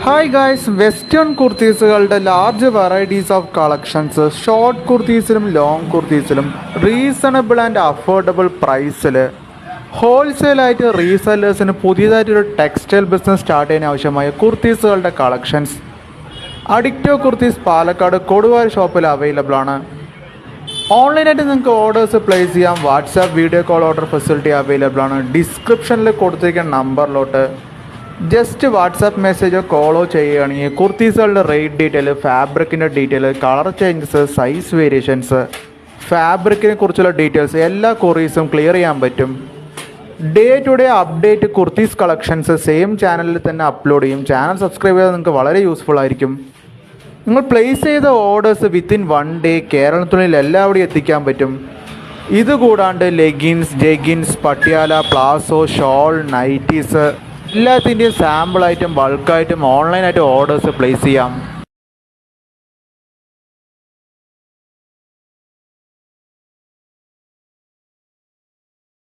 Hi guys, western കുർത്തീസുകളുടെ large varieties of collections short കുർത്തീസിലും long കുർത്തീസിലും റീസണബിൾ ആൻഡ് അഫോർഡബിൾ പ്രൈസിൽ ഹോൾസെയിലായിട്ട് റീസെല്ലേഴ്സിന് പുതിയതായിട്ടൊരു ടെക്സ്റ്റൈൽ ബിസിനസ് സ്റ്റാർട്ട് ചെയ്യാൻ ആവശ്യമായ കുർത്തീസുകളുടെ കളക്ഷൻസ് അഡിക്റ്റോ കുർത്തീസ് പാലക്കാട് കൊടുവായൂർ ഷോപ്പിൽ അവൈലബിൾ ആണ്. ഓൺലൈനായിട്ട് നിങ്ങൾക്ക് ഓർഡേഴ്സ് പ്ലേസ് ചെയ്യാം. WhatsApp video call order facility available ആണ്. ഡിസ്ക്രിപ്ഷനിൽ കൊടുത്തിരിക്കുന്ന നമ്പറിലോട്ട് ജസ്റ്റ് വാട്സാപ്പ് മെസ്സേജോ കോളോ ചെയ്യുകയാണെങ്കിൽ കുർത്തീസുകളുടെ റേറ്റ് ഡീറ്റെയിൽ, ഫാബ്രിക്കിൻ്റെ detail, colour changes, size variations, ഫാബ്രിക്കിനെ കുറിച്ചുള്ള ഡീറ്റെയിൽസ് എല്ലാ കൊറീസും ക്ലിയർ ചെയ്യാൻ പറ്റും. Day to day update kurtis collections same ചാനലിൽ തന്നെ അപ്ലോഡ് ചെയ്യും. ചാനൽ സബ്സ്ക്രൈബ് ചെയ്താൽ നിങ്ങൾക്ക് വളരെ യൂസ്ഫുൾ ആയിരിക്കും. നിങ്ങൾ പ്ലേസ് ചെയ്ത ഓർഡേഴ്സ് വിത്തിൻ 1 ഡേ കേരളത്തിനുള്ളിൽ എല്ലാവിടെയും എത്തിക്കാൻ പറ്റും. ഇതുകൂടാണ്ട് leggings, jeggings, Patiala, palazzo, shawl, nighties എല്ലാത്തിൻ്റെയും സാമ്പിളായിട്ടും ബൾക്കായിട്ടും ഓൺലൈനായിട്ട് ഓർഡേഴ്സ് പ്ലേസ് ചെയ്യാം.